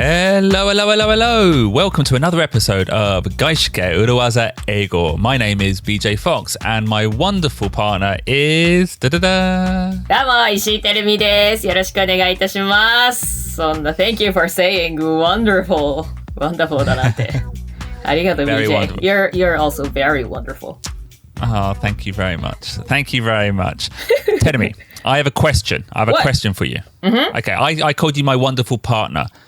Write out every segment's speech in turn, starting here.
Hello, hello, hello, hello. Welcome to another episode of 外資系裏技英語. My name is BJ Fox and my wonderful partner is... どうも、石井てるみです。よろしくお願いいたします。そんな、Thank you for saying wonderful. Wonderful だなって。ありがとう、BJ. You're also very wonderful. Oh, thank you very much. Thank you very much. Terumi, I have a question. I have a question for you. Mm-hmm. Okay, I called you my wonderful partner.Mm-hmm.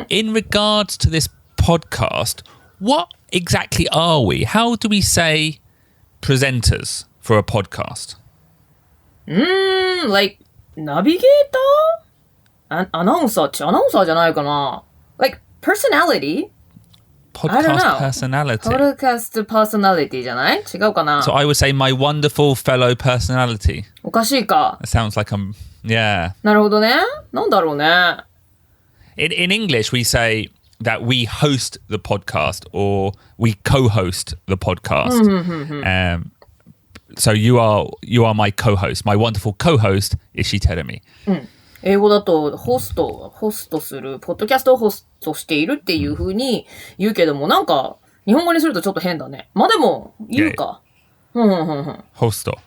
In regards to this podcast, what exactly are we? How do we say presenters for a podcast? Like navigator? アナウンサーじゃないかな Like personality? Podcast personality. Podcast personality じゃない違うかな So I would say my wonderful fellow personality. おかしいか It sounds like I'm... Yeah. なるほどね。なんだろうね。In English, we say that we host the podcast or we co-host the podcast. So you are my co-host. My wonderful co-host, Ishii Terumi. 英語だとホストする、ポッドキャストをホストしているっていう風に言うけども、なんか日本語にするとちょっと変だね。まあでも言うか。ホスト。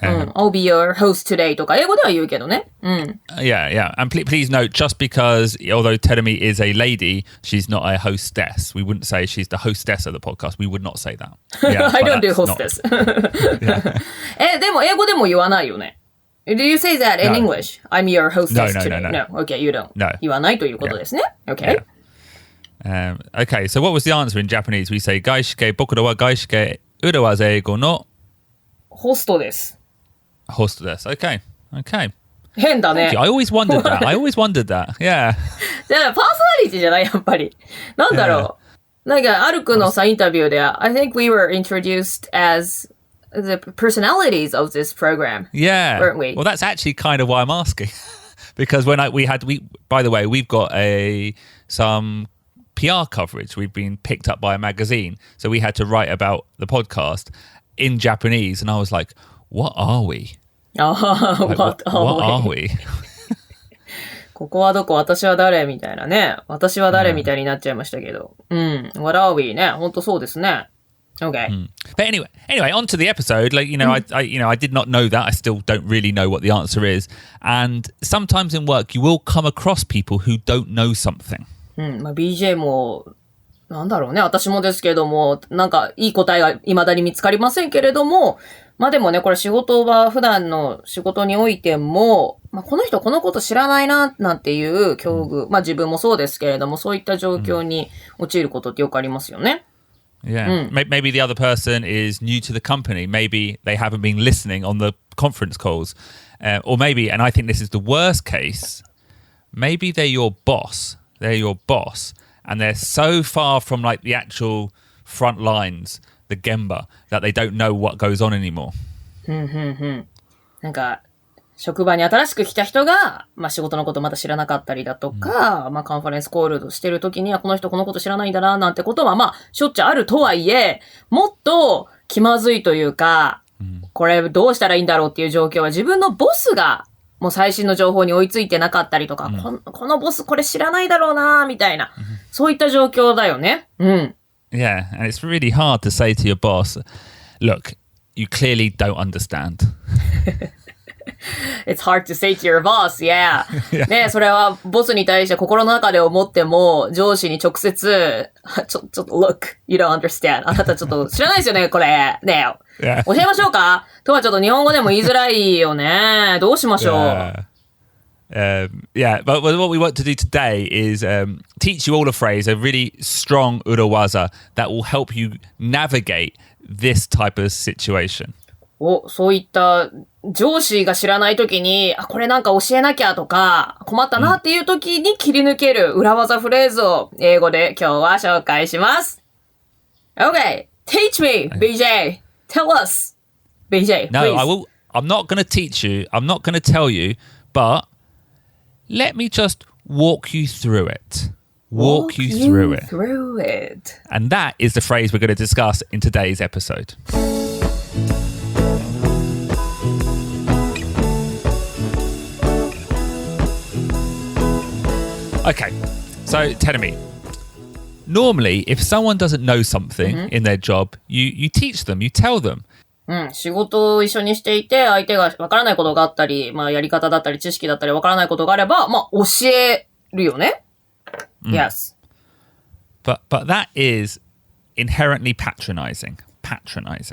I'll be your host today とか英語では言うけどね。Yeah. And please note, just because, although Terumi is a lady, she's not a hostess. We wouldn't say she's the hostess of the podcast. We would not say that. Yeah, I don't do hostess. でも英語でも言わないよね。Do you say that in English? I'm your hostess today. No. Okay, you don't. No. 言わないということですね。Okay. Okay, so what was the answer in Japanese? We say, 外資系、僕らは外資系裏技英語のホストです。ホストです。Okay. 変だね。I always wondered that. Yeah. じゃあ、パーソナリティじゃないやっぱり。なんだろう。なんか、アルクのさ、インタビューで、I think we were introduced as the personalities of this program. Yeah. Weren't we? Well, that's actually kind of why I'm asking. Because by the way, we've got some PR coverage. We've been picked up by a magazine. So we had to write about the podcast in Japanese. And I was like, what are we? What are we? ここはどこ私は誰みたいなね。私は誰みたいになっちゃいましたけど。What are we ね。本当そうですね。Okay. But anyway, on to the episode. Like, I did not know that. I still don't really know what the answer is. And sometimes in work, you will come across people who don't know something. まあ、BJ も、なんだろうね。私もですけども、なんかいい答えが未だに見つかりませんけれども、まあでもね、これ仕事は普段の仕事においても、まあこの人このこと知らないな、なんていう境遇、まあ自分もそうですけれども、そういった状況に陥ることってよくありますよね。Yeah. Maybe the other person is new to the company. Maybe they haven't been listening on the conference calls. Or maybe, and I think this is the worst case, maybe they're your boss. And they're so far from like the actual front lines, the gemba, that they don't know what goes on anymore. なんか、職場に新しく来た人が、まあ仕事のことまだ知らなかったりだとか、まあカンファレンスコールしてる時にはこの人このこと知らないんだな、なんてことはまあしょっちゅうあるとはいえ、もっと気まずいというか、これどうしたらいいんだろうっていう状況は自分のボスがもう最新の情報に追いついてなかったりとか、このボスこれ知らないだろうな、みたいな、そういった状況だよね。Yeah, and it's really hard to say to your boss, look, you clearly don't understand. It's hard to say to your boss, yeah. ね、それはボスに対して心の中で思っても、上司に直接、ちょっと look, you don't understand. あなたちょっと知らないですよね、これ。ね、教えましょうかとはちょっと日本語でも言いづらいよね。どうしましょうYeah, but what we want to do today is teach you all a phrase, a really strong urawaza that will help you navigate this type of situation. そういった上司が知らないときに、これなんか教えなきゃとか、困ったなっていうときに切り抜ける裏技フレーズを英語で今日は紹介します。Okay, teach me, BJ. Tell us, BJ, please. No, I'm not going to teach you. I'm not going to tell you, but let me just walk you through it. Walk you through it. And that is the phrase we're going to discuss in today's episode. Okay, So, Terumi, normally, if someone doesn't know something in their job, you teach them, you tell them. 仕事を一緒にしていて、相手がわからないことがあったり、やり方だったり、知識だったり、わからないことがあれば、教えるよね。Yes. But that is inherently patronizing.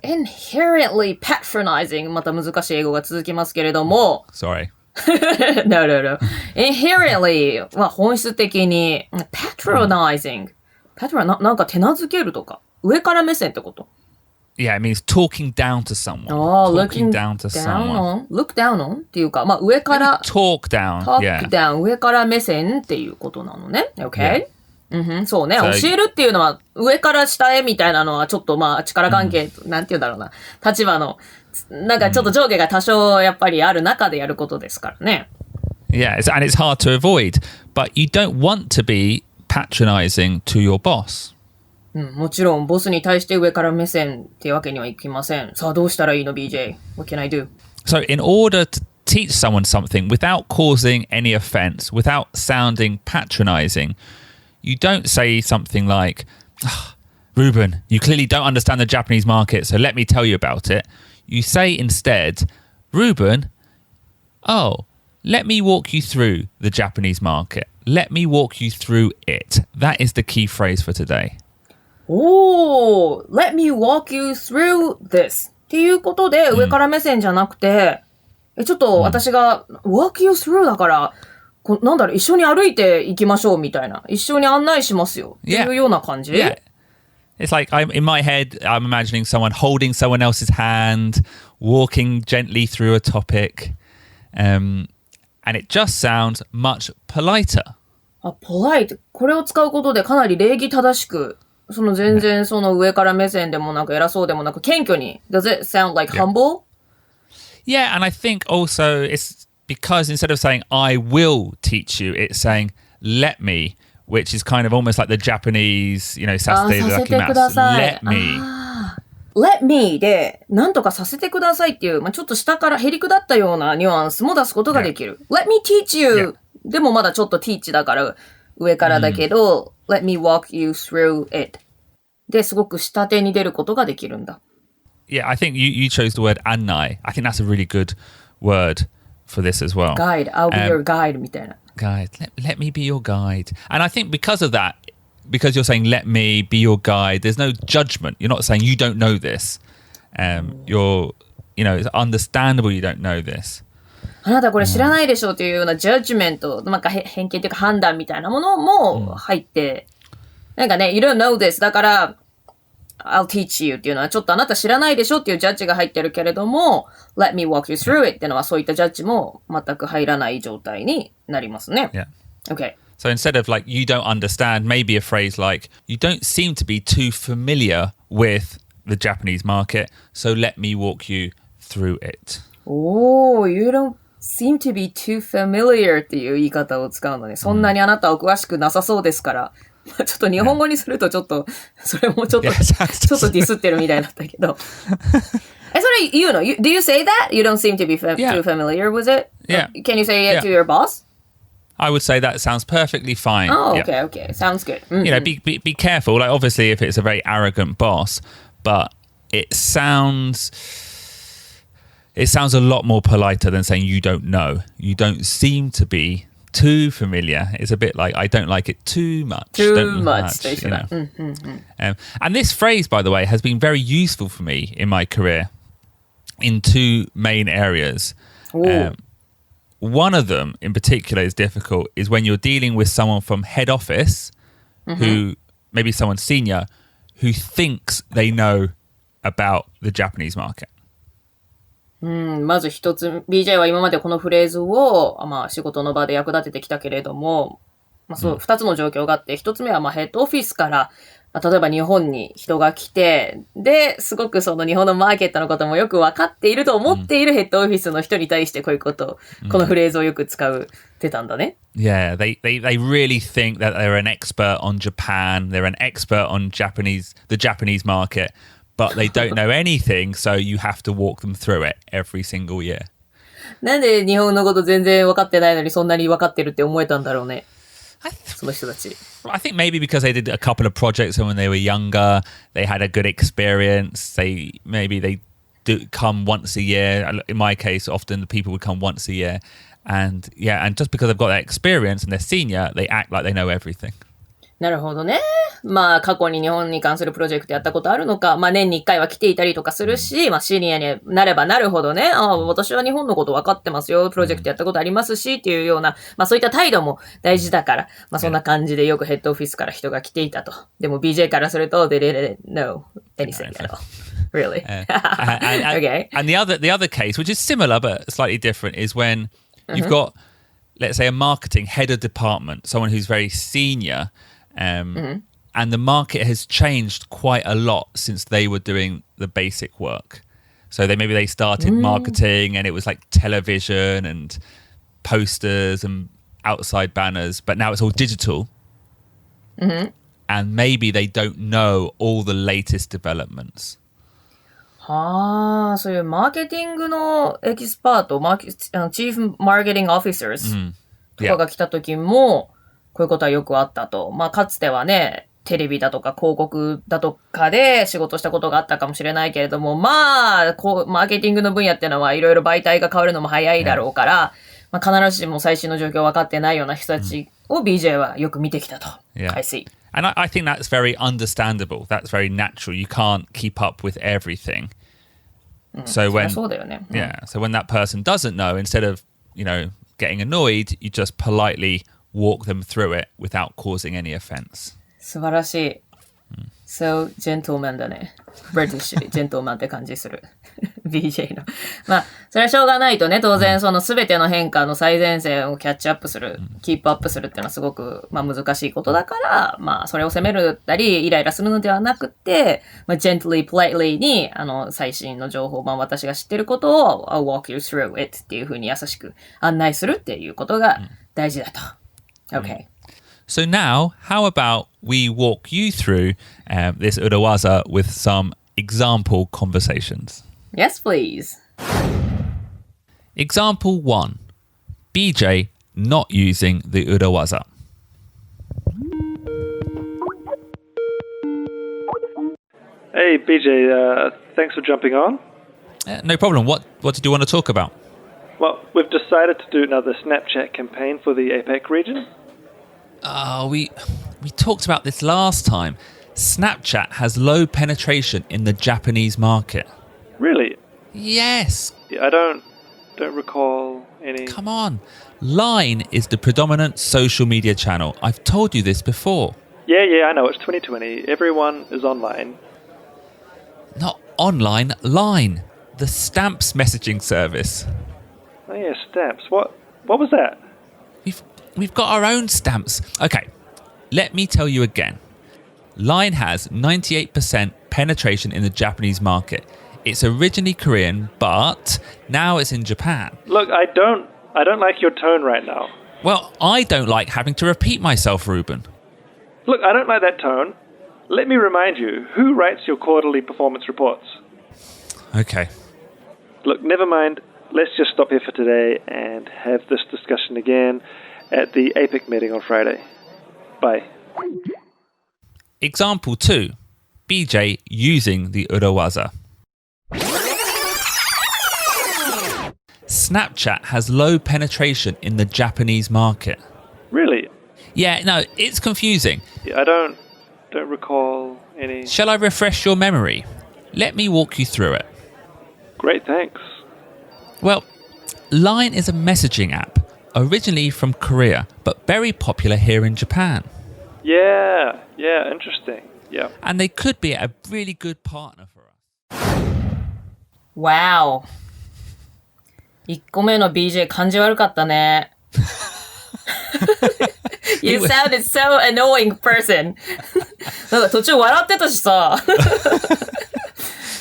Inherently patronizing. また難しい英語が続きますけれども。Sorry. No. Inherently は本質的に patronizing. なんか手なずけるとか。上から目線ってことYeah, it means talking down to someone. Talking down to someone. Look down on っていうか、上から。Talk down. Talk down. 上から目線っていうことなのね。Okay? そうね。教えるっていうのは、上から下へみたいなのは、ちょっと力関係、なんて言うんだろうな。立場の、なんかちょっと上下が多少やっぱりある中でやることですからね。Yeah, and it's hard to avoid. But you don't want to be patronizing to your boss. もちろん、ボスに対して上から目線っていうわけにはいきません。さあ、どうしたらいいの BJ? What can I do? So, in order to teach someone something without causing any offense, without sounding patronizing, you don't say something like, Ruben, you clearly don't understand the Japanese market, so let me tell you about it. You say instead, Ruben, let me walk you through the Japanese market. Let me walk you through it. That is the key phrase for today. Let me walk you through this. っていうことで、上から目線じゃなくて、ちょっと私が walk you through だから、なんだろう、一緒に歩いて行きましょうみたいな。一緒に案内しますよ。っていうような感じ Yeah. It's like in my head, I'm imagining someone holding someone else's hand, walking gently through a topic, and it just sounds much politer. polite. これを使うことでかなり礼儀正しく、全然上から目線でもなく偉そうでもなく謙虚に。Does it sound like humble? Yeah, and I think also it's because instead of saying, I will teach you, it's saying, let me, which is kind of almost like the Japanese, Saturday the Lucky Mouse. Let me. Let me で、なんとかさせてくださいっていう、ちょっと下からへりくだったようなニュアンスも出すことができる。Let me teach you. でもまだちょっと teach だから上からだけど、Let me walk you through it. で、すごく下手に出ることができるんだ。Yeah, I think you chose the word annai. I think that's a really good word for this as well. Guide. I'll be your guide みたいな。Guide. Let me be your guide. And I think because of that, because you're saying let me be your guide, there's no judgment. You're not saying you don't know this. It's understandable you don't know this. あなたこれ知らないでしょっていうようなジャッジメント、なんか偏見というか判断みたいなものも入って、なんかね、you don't know this だから、I'll teach you っていうのはちょっとあなた知らないでしょっていうジャッジが入ってるけれども、let me walk you through it っていうのはそういったジャッジも全く入らない状態になりますね。Yeah. Okay. So instead of like, you don't understand, maybe a phrase like, you don't seem to be too familiar with the Japanese market, so let me walk you through it. You don't seem to be too familiar っていう言い方を使うのね。そんなにあなたは詳しくなさそうですから。ちょっと日本語にするとちょっと、それもちょっと、ちょっとディスってるみたいだったけど。それ言うの ?Do you say that? You don't seem to be too familiar with it? Yeah. Can you say it to your boss? I would say that sounds perfectly fine. Oh, okay. Sounds good. Mm-hmm. Be careful. Like obviously if it's a very arrogant boss, but it sounds a lot more politer than saying you don't know. You don't seem to be too familiar. It's a bit like I don't like it too much. Too much. And this phrase, by the way, has been very useful for me in my career in two main areas. One of them in particular is difficult is when you're dealing with someone from head office who, maybe someone senior, who thinks they know about the Japanese market. まず一つ、BJ は今までこのフレーズを、仕事の場で役立ててきたけれども、二つの状況があって、一つ目はヘッドオフィスから、例えば日本に人が来て、で、すごくその日本のマーケットのこともよく分かっていると思っているヘッドオフィスの人に対してこういうこと、このフレーズをよく使ってたんだね。Yeah, they really think that they're an expert on Japan, they're an expert on the Japanese market.But they don't know anything, so you have to walk them through it every single year. なんで日本のこと全然分かってないのにそんなに分かってるって思えたんだろうね。その人たち。I think maybe because they did a couple of projects when they were younger, they had a good experience. Maybe they do come once a year. In my case, often the people would come once a year. And just because they've got that experience and they're senior, they act like they know everything. なるほどね。まあ、過去に日本に関するプロジェクトやったことあるのか、まあ年に1回は来ていたりとかするし、まあシニアになればなるほどね、私は日本のこと分かってますよ、プロジェクトやったことありますし、っていうような、まあそういった態度も大事だから、まあそんな感じでよくヘッドオフィスから人が来ていたと。でも BJ からすると、they didn't know anything at all. Really? Okay. And the other case, which is similar but slightly different, is when you've got, let's say, a marketing head of department, someone who's very senior, and the market has changed quite a lot since they were doing the basic work. So maybe they started marketing and it was like television and posters and outside banners, but now it's all digital. And maybe they don't know all the latest developments. はあ、そういうマーケティングのエキスパート、チーフマーケティングオフィサーとかが来た時も、こういうことはよくあったと。まあ、かつてはね、テレビだとか広告だとかで仕事したことがあったかもしれないけれども、まあ、マーケティングの分野っていうのはいろいろ媒体が変わるのも早いだろうから、まあ、必ずしも最新の状況分かってないような人たちを BJ はよく見てきたと。I see. And I think that's very understandable. That's very natural. You can't keep up with everything. So when that person doesn't know, instead of, getting annoyed, you just politely walk them through it without causing any offense. 素晴らしい。So, gentleman だね。British gentleman って感じする。BJ の。まあ、それはしょうがないとね、当然その全ての変化の最前線をキャッチアップする、キープアップするっていうのはすごく、まあ難しいことだから、まあそれを責めるたり、イライラするのではなくて、まあ gently, politely に、最新の情報、まあ私が知ってることを、I'll walk you through it っていうふうに優しく案内するっていうことが大事だと。Okay.So now, how about we walk you through this urawaza with some example conversations? Yes, please. Example 1. BJ not using the urawaza. Hey, BJ, thanks for jumping on. No problem. What did you want to talk about? Well, we've decided to do another Snapchat campaign for the APAC region. We talked about this last time. Snapchat has low penetration in the Japanese market. Really? Yes. I don't recall any... Come on. Line is the predominant social media channel. I've told you this before. Yeah, I know. It's 2020. Everyone is online. Not online, Line. The Stamps messaging service. Oh, yeah, Stamps. What was that? We've got our own stamps. Okay, let me tell you again. Line has 98% penetration in the Japanese market. It's originally Korean, but now it's in Japan. Look, I don't like your tone right now. Well, I don't like having to repeat myself, Ruben. Look, I don't like that tone. Let me remind you, who writes your quarterly performance reports? Okay. Look, never mind. Let's just stop here for today and have this discussion again at the APEC meeting on Friday. Bye. Example 2. BJ using the urawaza. Snapchat has low penetration in the Japanese market. Really? Yeah, no, it's confusing. I don't recall any... Shall I refresh your memory? Let me walk you through it. Great, thanks. Well, Line is a messaging app, originally from Korea, but very popular here in Japan. Yeah, interesting. Yeah. And they could be a really good partner for us. Wow. 1個目の BJ 感じ悪かったね。You sounded so annoying person. なんか途中笑ってたしさ。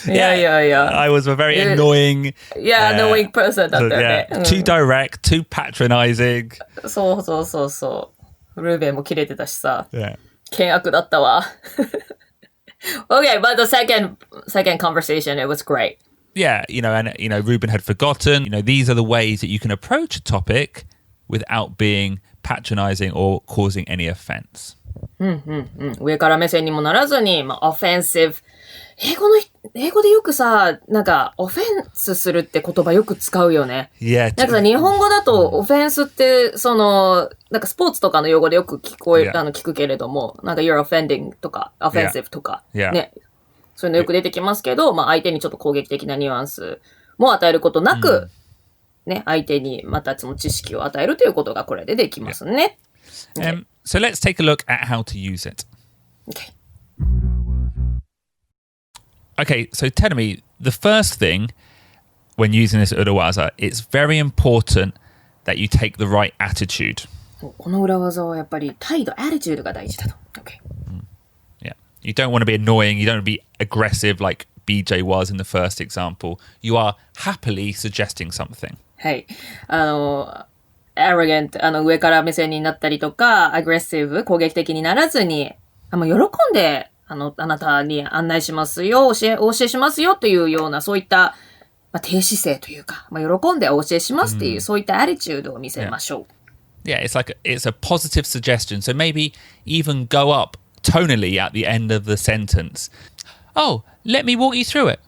Yeah. I was a very annoying... annoying person だったよね。Too direct, too patronizing. そう。ルーベンもキレてたしさ。Yeah. 険悪だったわ。Okay, but the second conversation, it was great. Yeah, Ruben had forgotten. These are the ways that you can approach a topic without being patronizing or causing any offense. 上から目線にもならずに、offensive。英語でよくさ、なんか、オフェンスするって言葉よく使うよね。Yeah. なんかさ、日本語だと、オフェンスって、なんかスポーツとかの用語でよく聞くけれども、なんか you're offending とか、offensive とか、ね。そういうのよく出てきますけど、相手にちょっと攻撃的なニュアンスも与えることなく、ね、相手にまたその知識を与えるということがこれでできますね。So let's take a look at how to use it. Okay, so tell me, the first thing when using this urawaza, it's very important that you take the right attitude. この裏技はやっぱり態度、attitude が大事だと。Okay. Yeah. You don't want to be annoying. You don't want to be aggressive like BJ was in the first example. You are happily suggesting something. はい。arrogant、上から目線になったりとか、aggressive、攻撃的にならずに、喜んで、あなたに案内しますよ、お教えしますよというような、そういった、低姿勢というか、喜んでお教えしますっていう、そういったアティチュードを見せましょう。Yeah, it's a positive suggestion. So maybe even go up tonally at the end of the sentence. Oh, let me walk you through it.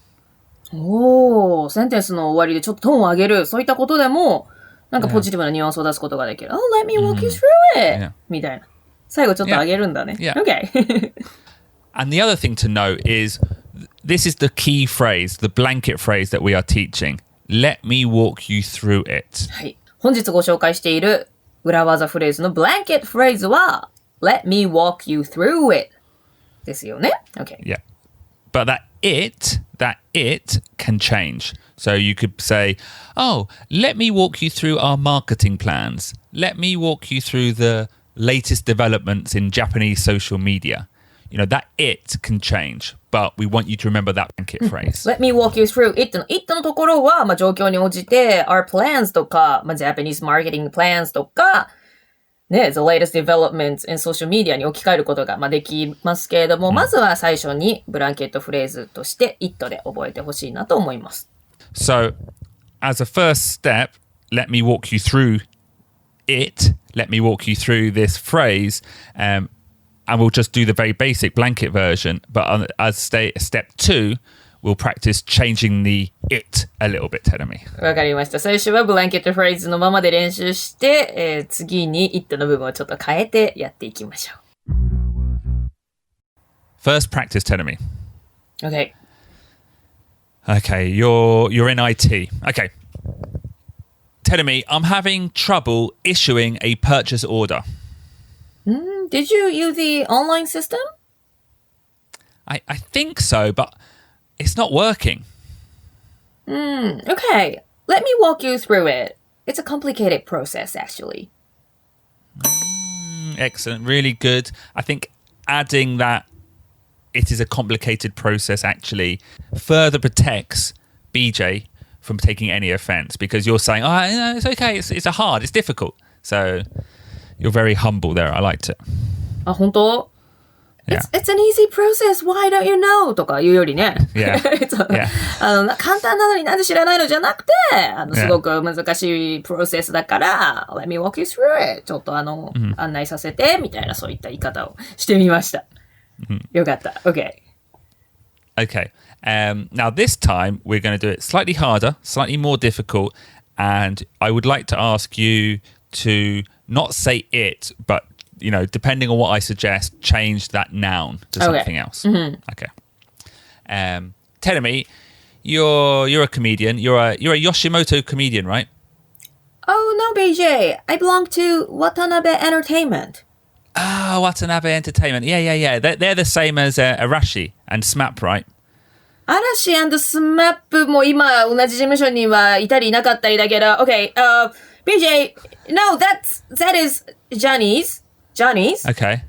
センテンスの終わりでちょっとトーンを上げる、そういったことでも、なんかポジティブなニュアンスを出すことができる。Oh, let me walk you through it! みたいな。最後ちょっと上げるんだね。Okay. And the other thing to note is, this is the key phrase, the blanket phrase that we are teaching. Let me walk you through it. はい。本日ご紹介している裏技フレーズのブランケットフレーズは Let me walk you through it ですよね。Okay. Yeah. But that it can change. So you could say, oh, let me walk you through our marketing plans. Let me walk you through the latest developments in Japanese social media. You know, that it can change, but we want you to remember that blanket phrase. Let me walk you through it の it のところは、状況に応じて our plans とか、Japanese marketing plans とか、ね、the latest developments in social media に置き換えることが、できますけれども、まずは最初にブランケットフレーズとして it で覚えてほしいなと思います。So, as a first step, let me walk you through it. Let me walk you through this phrase. And we'll just do the very basic blanket version. But as step 2, we'll practice changing the it a little bit, Terumi. わかりました。最初はブランケットフレーズのままで練習して、次に it の部分をちょっと変えてやっていきましょう。First practice, Terumi. Okay. Okay, you're in IT. Okay. Terumi, I'm having trouble issuing a purchase order. Did you use the online system? I think so, but it's not working. Okay. Let me walk you through it. It's a complicated process, actually. Excellent. Really good. I think adding that it is a complicated process actually further protects BJ from taking any offense because you're saying, no, it's okay. It's difficult. So you're very humble there. I liked it. 本当? Yeah. It's an easy process. Why don't you know? とか言うよりね。Yeah. Yeah. 簡単なのになんで知らないのじゃなくて、すごく難しいプロセスだから、Let me walk you through it. ちょっと案内させて、みたいなそういった言い方をしてみました。よかった。Okay. Okay. Now this time we're going to do it slightly harder, slightly more difficult, and I would like to ask you to not say it, but depending on what I suggest, change that noun to something else. Okay. Terumi, you're a comedian. You're a Yoshimoto comedian, right? Oh no, BJ. I belong to Watanabe Entertainment. Ah, Watanabe Entertainment. Yeah. They're the same as Arashi and SMAP, right? Arashi and SMAP も今同じ事務所にはいたりいなかったりだけど、Okay, BJ, no, that is Johnny's. Okay.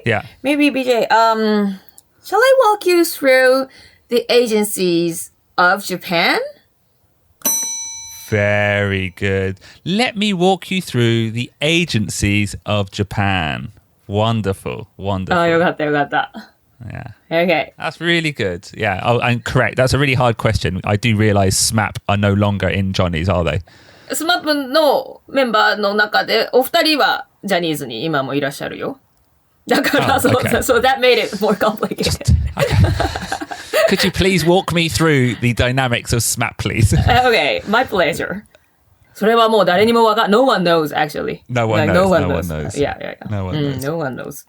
Yeah. Maybe BJ, shall I walk you through the agencies of Japan? Very good. Let me walk you through the agencies of Japan. Wonderful. よかったよかった。Yeah. Okay. That's really good. Yeah. Oh, and correct. That's a really hard question. I do realize SMAP are no longer in Johnny's, are they? SMAP のメンバーの中でお二人はジャニーズに今もいらっしゃるよ。だから、so that made it more complicated. Could you please walk me through the dynamics of SMAP, please? Okay, my pleasure. それはもう誰にもわかん、no one knows, actually. No one knows. No one knows. Yeah. No one knows. No one knows.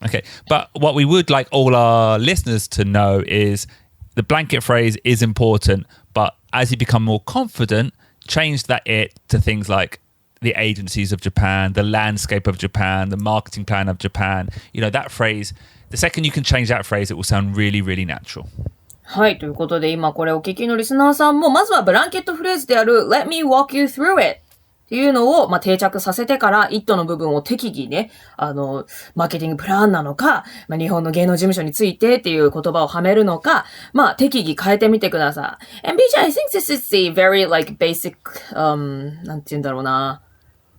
Okay, but what we would like all our listeners to know is the blanket phrase is important, but as you become more confident, change that it to things like the agencies of Japan, the landscape of Japan, the marketing plan of Japan. You know, that phrase, the second you can change that phrase, it will sound really, really natural. はい。ということで、今これお聞きのリスナーさんも、まずはブランケットフレーズである Let me walk you through it っていうのを、定着させてから、it の部分を適宜ね、マーケティングプランなのか、日本の芸能事務所についてっていう言葉をはめるのか、適宜変えてみてください。And BJ, I think this is the very basic, なんて言うんだろうな。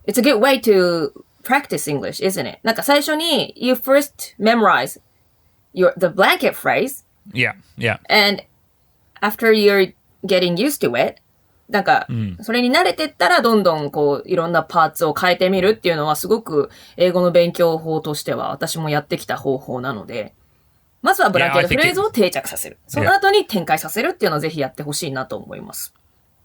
It's a good way to practice English, isn't it? なんか最初に you first memorize the blanket phrase. Yeah. And after you're getting used to it, なんか、それに慣れてったらどんどんいろんなパーツを変えてみるっていうのはすごく英語の勉強法としては私もやってきた方法なので、まずはブランケットフレーズを定着させる。その後に展開させるっていうのをぜひやってほしいなと思います。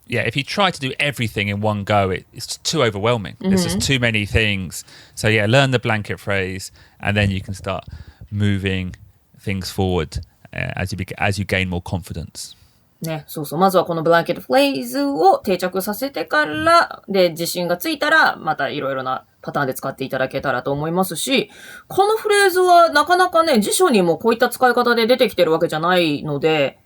Yeah, if you try to do everything in one go, it's too overwhelming. There's just too many things. So yeah, learn the blanket phrase, and then you can start moving things forward as you gain more confidence. ね、そう。まずはこのブランケットフレーズを定着させてから、で、自信がついたら、またいろいろなパターンで使っていただけたらと思いますし、このフレーズはなかなかね、辞書にもこういった使い方で出てきてるわけじゃないので、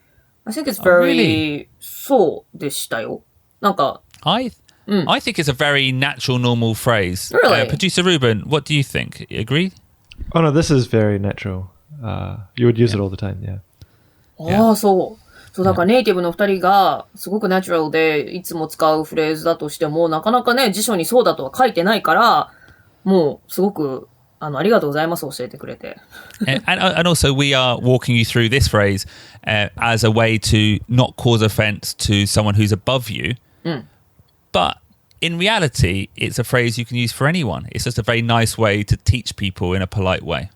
I think it's very... そうでしたよ。なんか... I think it's a very natural, normal phrase. Really? Producer Ruben, what do you think? You agree? Oh no, this is very natural. You would use it all the time, yeah. ああ、そう。だからネイティブの二人がすごくナチュラルでいつも使うフレーズだとしても、なかなかね、辞書にそうだとは書いてないから、もうすごくありがとうございます、教えてくれて。and also we are walking you through this phrase as a way to not cause offense to someone who's above you. But in reality, it's a phrase you can use for anyone. It's just a very nice way to teach people in a polite way.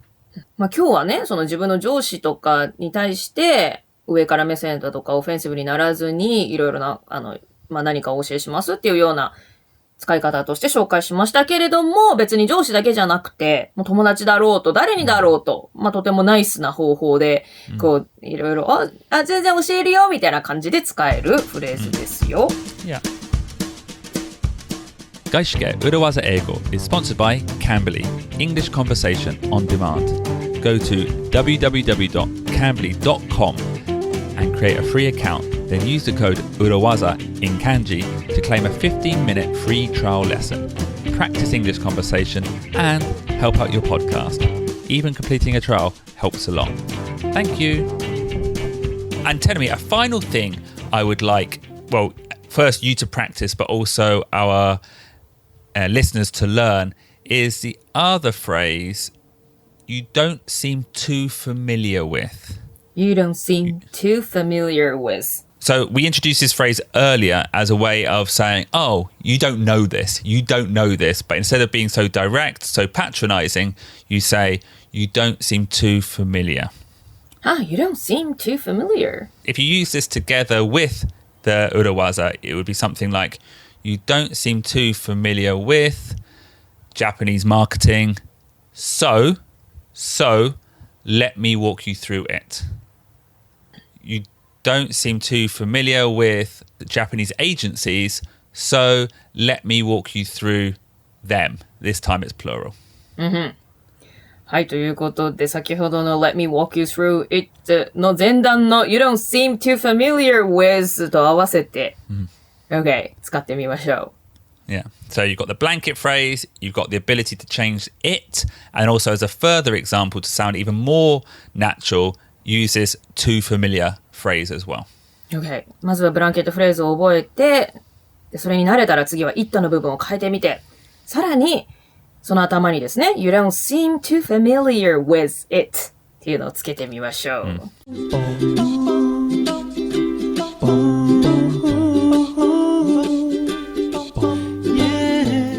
今日はね、その自分の上司とかに対して、上から目線だとかオフェンシブにならずにいろいろな、何かお教えしますっていうような使い方として紹介しましたけれども、別に上司だけじゃなくて、もう友達だろうと誰にだろうと、とてもナイスな方法で、いろいろ、全然教えるよみたいな感じで使えるフレーズですよ。Yeah. 外資系裏技英語 is sponsored by Cambly, English Conversation on Demand. Go to www.cambly.com and create a free account. Then use the code URAWAZA in kanji to claim a 15-minute free trial lesson. Practice English conversation and help out your podcast. Even completing a trial helps a lot. Thank you. And tell me, a final thing I would like, well, first you to practice, but also our listeners to learn is the other phrase you don't seem too familiar with. You don't seem too familiar with. So we introduced this phrase earlier as a way of saying, oh, you don't know this. You don't know this. But instead of being so direct, so patronizing, you say, you don't seem too familiar. You don't seem too familiar. If you use this together with the urawaza, it would be something like, you don't seem too familiar with Japanese marketing. So let me walk you through it. You don't seem too familiar with the Japanese agencies, so let me walk you through them. This time it's plural. はい、ということで、先ほどの Let me walk you through it の前段の You don't seem too familiar with と合わせて、OK、使ってみましょう。Yeah. So you've got the blanket phrase, you've got the ability to change it, and also as a further example to sound even more natural, use this too familiar phrase as well. OK。まずはブランケットフレーズを覚えて、でそれに慣れたら次は it の部分を変えてみて、さらに、その頭にですね、You don't seem too familiar with it っていうのをつけてみましょう。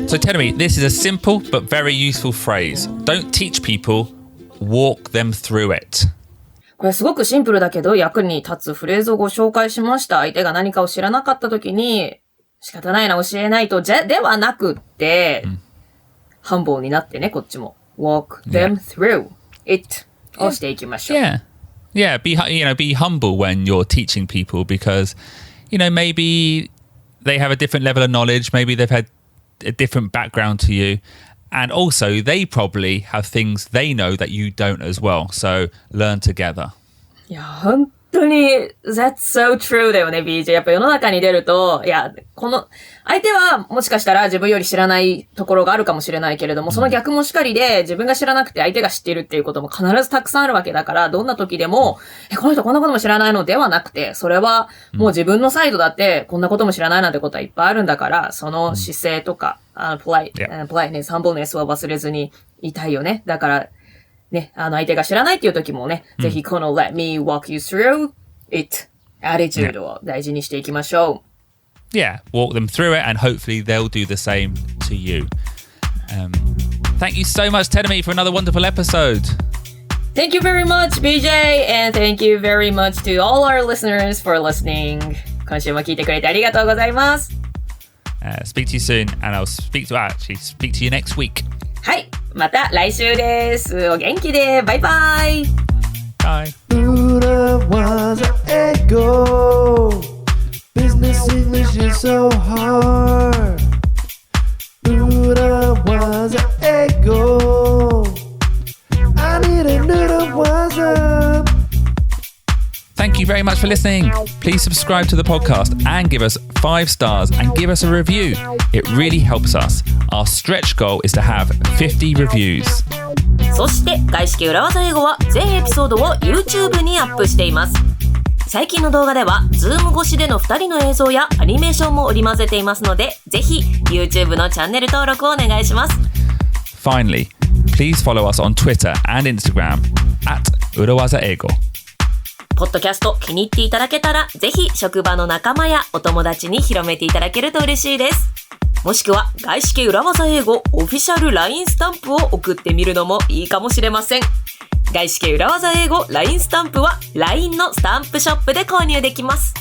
So Terumi, this is a simple but very useful phrase. Don't teach people, walk them through it. これすごくシンプルだけど役に立つフレーズをご紹介しました。相手が何かを知らなかった時に仕方ないな教えないとではなくって、humble になってね、こっちも walk them through it をしていきましょう。Yeah, be humble when you're teaching people because, maybe they have a different level of knowledge, maybe they've had a different background to you, and also they probably have things they know that you don't as well. So learn together. いや、本当に that's so true だよね、BJ。やっぱ世の中に出ると、この相手はもしかしたら自分より知らないところがあるかもしれないけれども、その逆もしかりで自分が知らなくて相手が知っているっていうことも必ずたくさんあるわけだから、どんな時でも、この人こんなことも知らないのではなくて、それはもう自分のサイドだってこんなことも知らないなんてことはいっぱいあるんだから、その姿勢とか、politeness, humbleness は忘れずにいたいよね。だから、ね、相手が知らないっていう時もね、ぜひこの Let me walk you through it attitude を大事にしていきましょう。Yeah, walk them through it and hopefully they'll do the same to you. Thank you so much, Terumi, for another wonderful episode. Thank you very much, BJ, and thank you very much to all our listeners for listening. 今週も聞いてくれてありがとうございます。Speak to you soon, and I'll speak to you next week. はい、また来週です。お元気で、バイバイ。Bye.裏技英語 Business English is so hard 裏技英語 I need a 裏技 Thank you very much for listening. Please subscribe to the podcast and give us 5 stars and give us a review. It really helps us. Our stretch goal is to have 50 reviews. そして外資系裏技英語は全エピソードを YouTube にアップしています。最近の動画では Zoom 越しでの2人の映像やアニメーションも織り交ぜていますので、ぜひ YouTube のチャンネル登録をお願いします。Finally, please follow us on Twitter and Instagram at 裏技英語。ポッドキャスト気に入っていただけたら、ぜひ職場の仲間やお友達に広めていただけると嬉しいです。もしくは外資系裏技英語オフィシャル LINE スタンプを送ってみるのもいいかもしれません。外資系裏技英語 LINE スタンプは LINE のスタンプショップで購入できます。